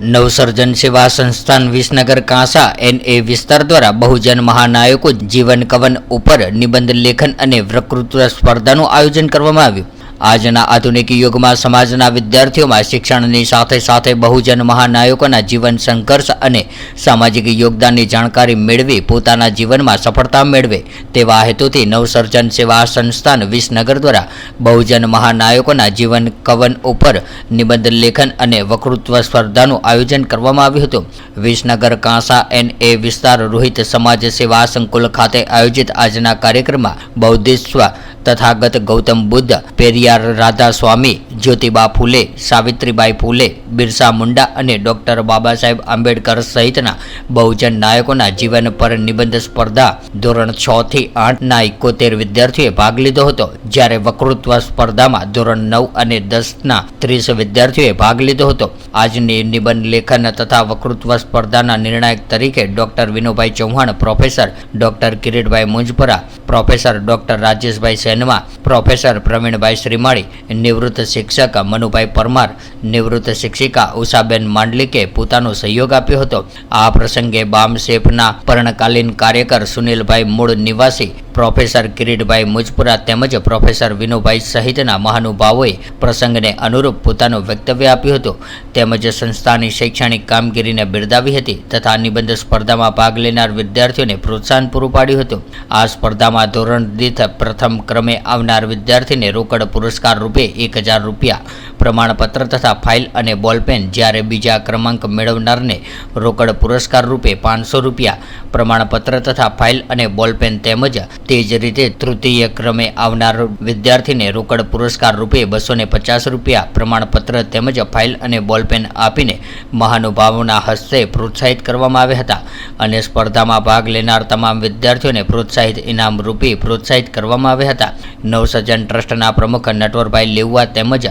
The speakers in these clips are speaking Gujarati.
नवसर्जन सेवा संस्थान विसनगर कांसा NA विस्तार द्वारा बहुजन महानायको जीवन कवन उपर निबंध लेखन अने वक्तृत्व स्पर्धाનું आयोजन કરવામાં આવ્યું। આજના આધુનિક યુગમાં સમાજના વિદ્યાર્થીઓમાં શિક્ષણની સાથે સાથે બહુજન મહાનાયકોના જીવન સંઘર્ષ અને સામાજિક યોગદાનની જાણકારી મેળવી પોતાના જીવનમાં સફળતા મેળવે તેવા હેતુથી નવસર્જન સેવા સંસ્થાન વિસનગર દ્વારા બહુજન મહાનાયકોના જીવન કવન ઉપર નિબંધ લેખન અને વક્તૃત્વ સ્પર્ધાનું આયોજન કરવામાં આવ્યું હતું। વિસનગર કાંસા NA વિસ્તાર રોહિત સમાજ સેવા સંકુલ ખાતે આયોજિત આજના કાર્યક્રમમાં બૌદ્ધિસ્વ तथागत गौतम बुद्ध, पेरियार राधा स्वामी, ज्योतिबा फूले, सावित्रीबाई फूले, बिरसा मुंडा और डॉक्टर बाबा साहेब आंबेडकर सहितना बहुजन नायकों जीवन पर निबंध स्पर्धा धोरण 6 થી 8 ના 71 विद्यार्थीओए भाग लीधो हतो। ज्यारे वक्तृत्व स्पर्धा में धोरण 9 और 10 ना 30 विद्यार्थीओए भाग लीधो हतो। आजनी निबंध लेखन तथा वक्तृत्व स्पर्धा निर्णायक तरीके doctor Vinobhai Chauhan, professor doctor Kiritbhai Munjpara, professor doctor Rajeshbhai Senva, professor Pravinbhai Shrimali, निवृत्त शिक्षक मनुभाई परमार, निवृत्त शिक्षिका उषाबेन मांडलिके पोतानो सहयोग आप्यो हतो। आ प्रसंगे बामसेफना पर्णकालीन कार्यकर सुनीलभाई मूळ निवासी, प्रोफेसर किरीटभाई मुजपुरा तेमज प्रोफेसर विनोभाई सहितना महानुभावोए प्रसंगने अनुरूप पोतानो वक्तव्य आप्युं हतुं तेमज संस्थानी शैक्षणिक कामगीरीने बिरदावी हती तथा निबंध स्पर्धामां भाग लेनार विद्यार्थीओने प्रोत्साहन पूरुं पाड्युं हतुं। आ स्पर्धामां धोरण दीठ प्रथम क्रमे आवनार विद्यार्थीने रोकड़ पुरस्कार रूपे 1000 रूपिया, प्रमाणपत्र तथा फाइल और बॉलपेन, ज्यारे बीजा क्रमांक मेळवनारने रोकड़ पुरस्कार रूपे 500 रूपिया, प्रमाणपत्र तथा फाइल और बॉलपेन तेमज तेज रीते तृतीय क्रमे आवनार विद्यार्थीने रोकड़ पुरस्कार रूपे 250 रूपिया, प्रमाणपत्र तेमज फाइल और बॉलपेन आपीने महानुभावोना हस्ते प्रोत्साहित करवामां आव्या हता अने स्पर्धामां भाग लेनार तमाम विद्यार्थीओने प्रोत्साहित इनाम रूपी प्रोत्साहित करवामां आव्या हता। नवसर्जन ट्रस्टना प्रमुख नटवरभाई लेवा तेमज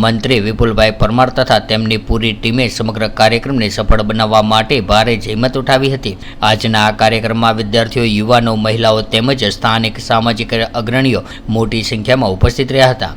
मंत्री विपुलभाई परमार तथा तेमनी पूरी टीमे समग्र कार्यक्रमने सफल बनाववा माटे भारे जहेमत उठावी हती। आजना आ कार्यक्रममां विद्यार्थीओ, युवानो, महिलाओ तेमज स्थानिक सामाजिक अग्रणीओ मोटी संख्यामां उपस्थित रह्या हता।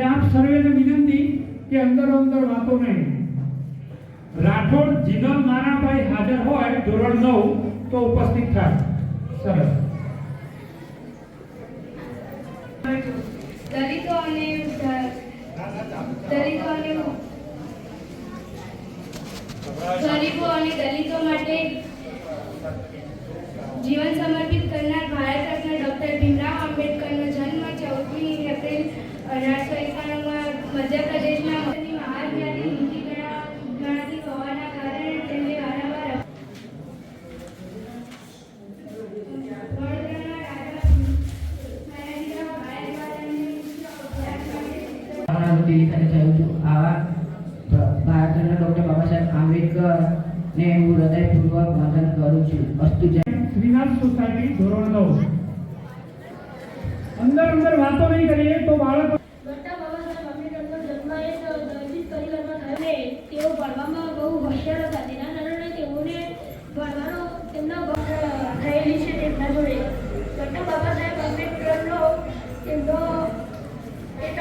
आप सर्वे ने विनंती कि अंदर अंदर बातों नहीं। राठौड़ जिनल नाना भाई हाजर होय धोरण 9 तो उपस्थित था। सरस दलितों માટે जीवन समर्पित करनार भारत रत्न डॉक्टर भीमराव आंबेडकरનો जन्म 14 एप्रिल 1891 માં મધ્યપ્રદેશના મહારાજાની હિન્દી ગણાતી હોવાના કારણે તેમને વારંવાર ભારતના ડોક્ટર બાબા સાહેબ આંબેડકર ને હું હૃદયપૂર્વક વંદન કરું છું। અસ્તુ જય। श्रीनाथ सोसायटी धोरण 9 अंदर अंदर बातों नहीं करिए तो बाळक ડોક્ટર બાબા સાહેબ આંબેડકરનો જન્મ એક દલિત પરિવારમાં થયો ને તેઓ ભણવામાં બહુ હોશિયાર હતા તેના કારણે તેઓને ભણવાનો તેમનો થયેલી છે તેમના જોડે। ડોક્ટર બાબા સાહેબ આંબેડકરનો તેમનો એક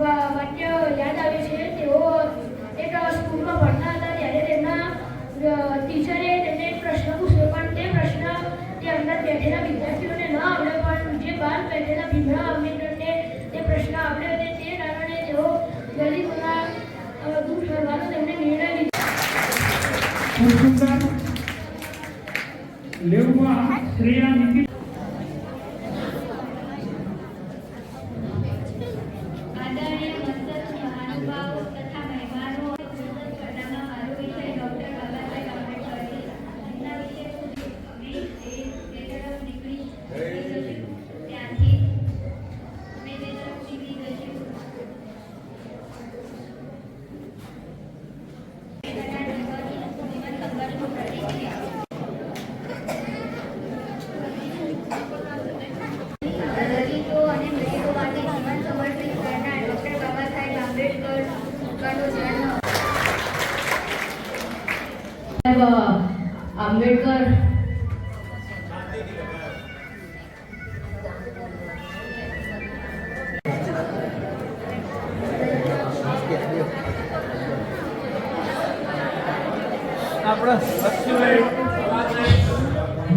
વાક્ય યાદ આવે છે। તેઓ એક સ્કૂલમાં ભણતા હતા ત્યારે તેમના ટીચરે તેમને એક પ્રશ્ન પૂછ્યો પણ તે પ્રશ્ન તે અંદર બેઠેલા વિદ્યાર્થીઓને ન આવડે પણ જે બહાર બેઠેલા ભીમરાવ આંબેડકરને તે પ્રશ્ન આવડ્યો અને તે કારણે તેઓ દલિતોના દૂર કરવાનો તેમણે નિર્ણય લીધો।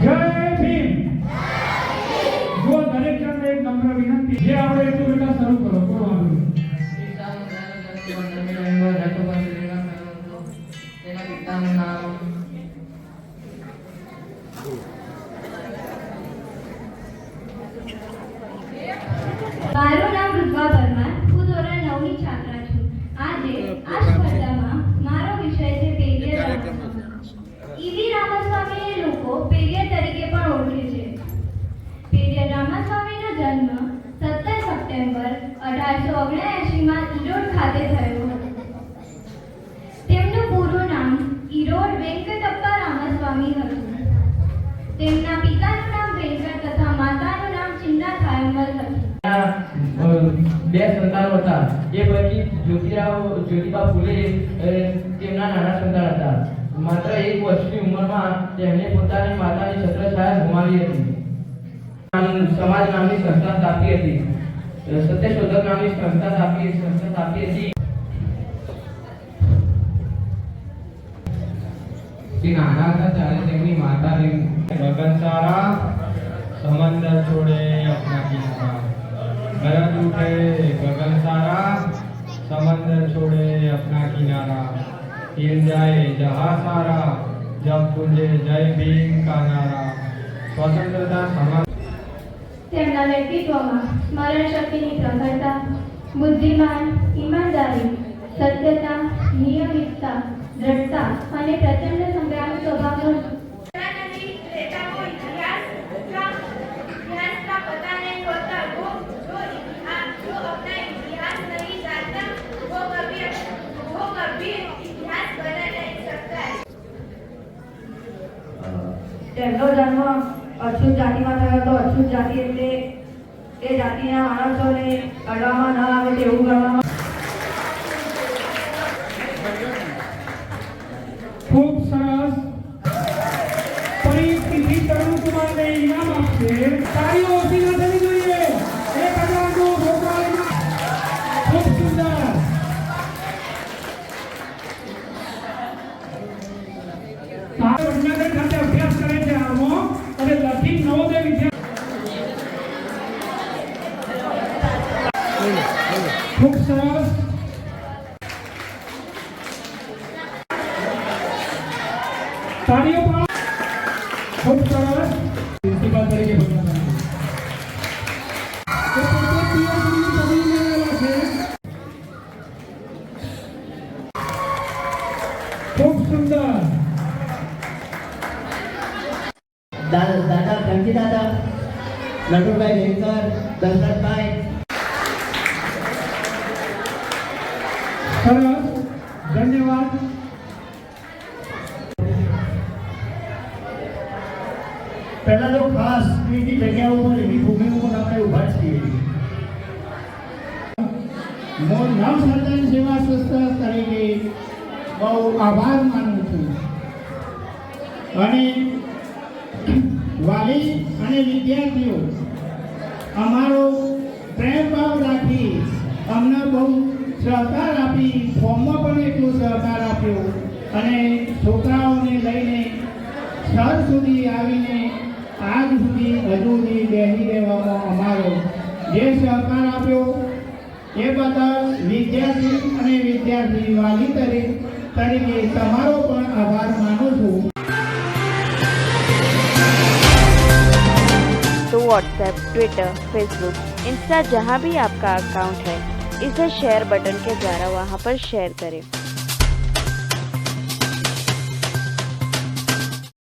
જય ભીમ. જો દરેક જણને એક નમ્ર વિનંતી, જે આવડે એટલું બેટા શરૂ કરો. કોઈ વાંધો નહીં. તેના પિતાનું નામ મારું નામ રૂપા પરમાર, હું ધોરણ 9 ની છાત્રા છું. આજે આ સ્પર્ધામાં મારો વિષય છે પેરિયર રામાસ્વામી. ઈવી રામાસ્વામીને લોકો પેરિયર તરીકે પણ ઓળખે છે. પેરિયર રામાસ્વામીનો જન્મ 17 સપ્ટેમ્બર 1879માં ઈરોડ ખાતે થયો હતો. તેમનું પૂરું નામ ઈરોડ વેંકટપ્પા રામાસ્વામી હતું. તેમના પિતાનું નામ વેંકટ તથા માતાનું નામ ચિન્ના થાયમલ હતું. બે સંતાનો હતા. એ પૈકી જ્યોતિબા ફૂલે તેમના નાના સંતાન હતા. માત્ર 1 વર્ષની ઉંમરમાં તેમણે પોતાની માતાની છત્રછાયા ગુમાવી હતી. સમાજ નામની સંસ્થા સ્થાપી હતી. સત્યશોધક નામની સંસ્થા સ્થાપી હતી. નાના હતા ત્યારે તેમની માતાને ગગન સારા સમંદર છોડે અપના કિનારા, ગરજ ઉઠે ગगन सारा समंदर छोड़े अपना किनारा, तीर जाए जहाँ सारा जब पूजे जय भीम का नारा. स्वतंत्रता समाज તેમના વ્યક્તિત્વમાં સ્મરણ શક્તિની પ્રખરતા, બુદ્ધિમાન, ઈમાનદારી, સત્યતા, નિયમિતતા, દ્રઢતા અને પ્રચંડ સંગ્રામી સ્વભાવનો તેમનો જન્મ અછૂત જાતિમાં થયો હતો. અછૂત જાતિ એટલે એ જાતિના માણસોને અડવામાં ન આવે તેવું ગણવામાં. ખૂબ સરસ. પરિસ્થિતિ તરુણ કુમારને ઇનામ આપશે. તાળીઓ ઓછી ન થવી જોઈએ. 1000 નો છોકરા ખૂબ સુંદર. વડનગર ખાતે અભ્યાસ કરે છે આવો અને લખી નવોદય વિદ્યા. ખૂબ સરસ. તાળીઓ પાડો. ખૂબ સરસ. પ્રિન્સિપાલ તરીકે બન્યા હતા. તો પોતે પીએચડી પદવી મેળવેલા છે. ખૂબ સુંદર. દાદા ધનજી દાદા, નટુભાઈ વેંકર, દશરથભાઈ. સરસ. ધન્યવાદ. પહેલા તો ખાસ એવી જગ્યા ઉપર એવી ભૂમિ ઉપર આપણે ઊભા છીએ. નવ સર્જન સેવા સંસ્થા તરીકે બહુ આભાર માનું છું અને વાલી અને વિદ્યાર્થીઓ અમારો પ્રેમ ભાવ રાખી અમને બહુ સહકાર આપી, ફોર્મમાં પણ એટલો સહકાર આપ્યો અને છોકરાઓને લઈને સ્થળ સુધી આવીને આજ સુધી હજુ સુધી બેસી રહેવામાં અમારો જે સહકાર આપ્યો એ બદલ વિદ્યાર્થી અને વિદ્યાર્થી વાલી તરીકે તમારો પણ આભાર માનું છું. तो व्हाट्सएप, ट्विटर, फेसबुक, इंस्टा जहाँ भी आपका अकाउंट है, इसे शेयर बटन के द्वारा वहाँ पर शेयर करें.